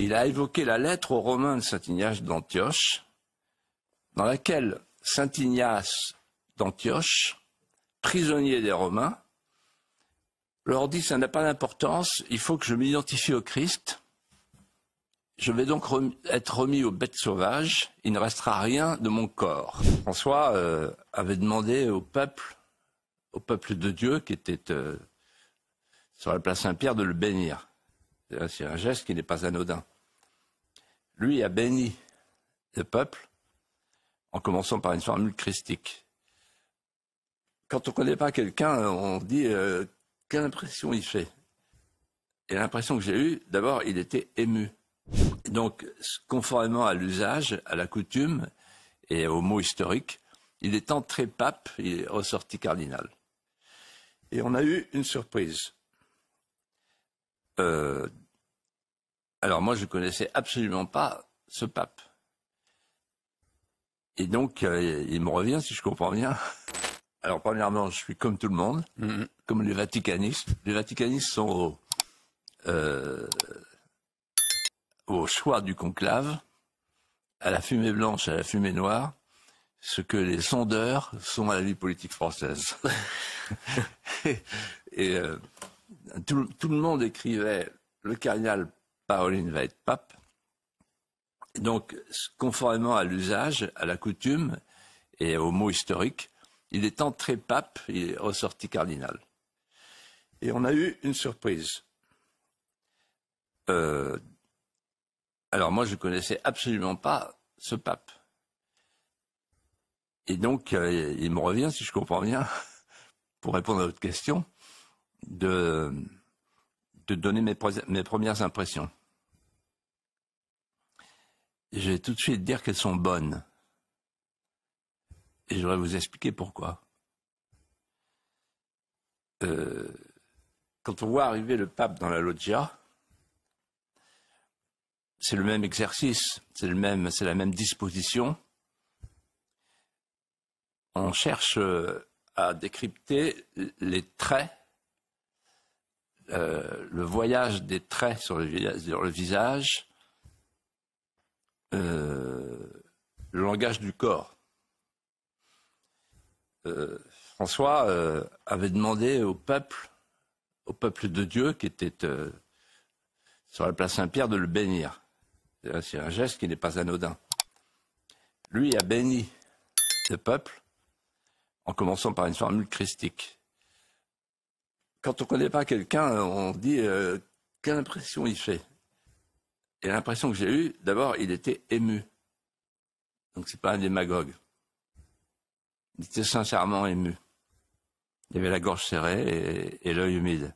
il a évoqué la lettre aux Romains de saint Ignace d'Antioche, dans laquelle saint Ignace d'Antioche, prisonnier des Romains, leur dit « ça n'a pas d'importance, il faut que je m'identifie au Christ, je vais donc être remis aux bêtes sauvages, il ne restera rien de mon corps ». François avait demandé au peuple de Dieu qui était sur la place Saint-Pierre de le bénir. C'est un geste qui n'est pas anodin. Lui a béni le peuple en commençant par une formule christique. Quand on ne connaît pas quelqu'un, on dit quelle impression il fait. Et l'impression que j'ai eue, d'abord, il était ému. Donc, conformément à l'usage, à la coutume et aux mots historiques, il est entré pape, il est ressorti cardinal. Et on a eu une surprise. Alors moi, je ne connaissais absolument pas ce pape. Et donc, il me revient, si je comprends bien. Alors, premièrement, je suis comme tout le monde, comme les vaticanistes. Les vaticanistes sont au choix du conclave, à la fumée blanche, à la fumée noire, ce que les sondeurs sont à la vie politique française. Et tout le monde écrivait « Le cardinal Parolin va être pape ». Donc, conformément à l'usage, à la coutume et aux mots historiques, il est entré pape, il est ressorti cardinal. Et on a eu une surprise. Alors moi, je ne connaissais absolument pas ce pape. Et donc, il me revient, si je comprends bien, pour répondre à votre question, de donner mes premières impressions. Et je vais tout de suite dire qu'elles sont bonnes. Et je voudrais vous expliquer pourquoi. Quand on voit arriver le pape dans la loggia, c'est le même exercice, c'est la même disposition. On cherche à décrypter les traits, le voyage des traits sur le visage, le langage du corps. François avait demandé au peuple de Dieu qui était sur la place Saint-Pierre de le bénir. C'est un geste qui n'est pas anodin. Lui a béni le peuple en commençant par une formule christique. Quand on ne connaît pas quelqu'un, on dit quelle impression il fait. Et l'impression que j'ai eue, d'abord, il était ému. Donc c'est pas un démagogue. Il était sincèrement ému. Il avait la gorge serrée et l'œil humide.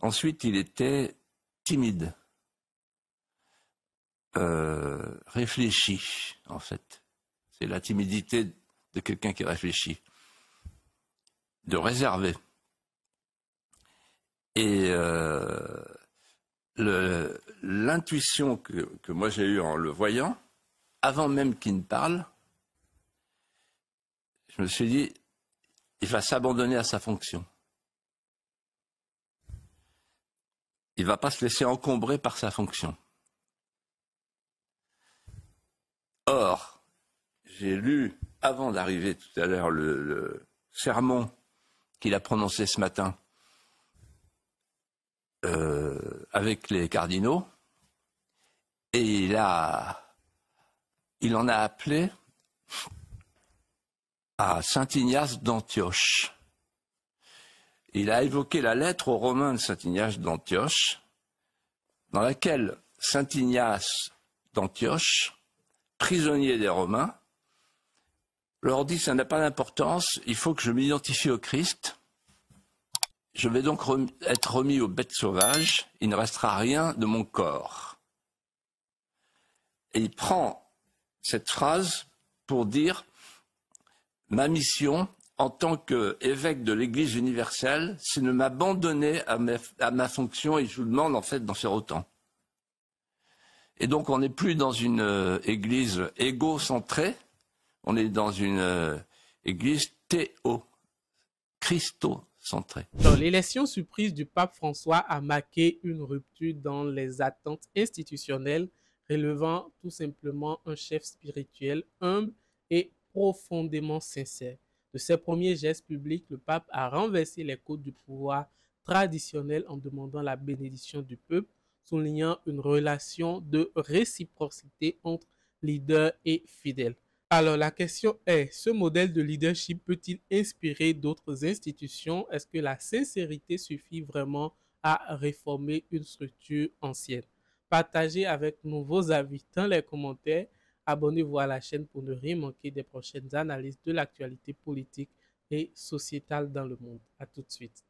Ensuite, il était timide. Réfléchi, en fait. C'est la timidité de quelqu'un qui réfléchit. De réservé. Et l'intuition que moi j'ai eue en le voyant, avant même qu'il ne parle, je me suis dit, il va s'abandonner à sa fonction. Il ne va pas se laisser encombrer par sa fonction. Or, j'ai lu, avant d'arriver tout à l'heure, le sermon qu'il a prononcé ce matin avec les cardinaux, et il en a appelé à saint Ignace d'Antioche. Il a évoqué la lettre aux Romains de saint Ignace d'Antioche, dans laquelle saint Ignace d'Antioche, prisonnier des Romains, leur dit « ça n'a pas d'importance, il faut que je m'identifie au Christ, je vais donc être remis aux bêtes sauvages, il ne restera rien de mon corps ». Et il prend cette phrase pour dire « ma mission en tant qu'évêque de l'Église universelle, c'est de m'abandonner à ma fonction et je vous demande en fait d'en faire autant ». Et donc on n'est plus dans une église égocentrée, on est dans une église théo, Christocentrée. centré. L'élection surprise du pape François a marqué une rupture dans les attentes institutionnelles, relevant tout simplement un chef spirituel humble et profondément sincère. De ses premiers gestes publics, le pape a renversé les codes du pouvoir traditionnel en demandant la bénédiction du peuple, soulignant une relation de réciprocité entre leaders et fidèles. Alors, la question est, ce modèle de leadership peut-il inspirer d'autres institutions? Est-ce que la sincérité suffit vraiment à réformer une structure ancienne? Partagez avec nous vos avis dans les commentaires. Abonnez-vous à la chaîne pour ne rien manquer des prochaines analyses de l'actualité politique et sociétale dans le monde. À tout de suite.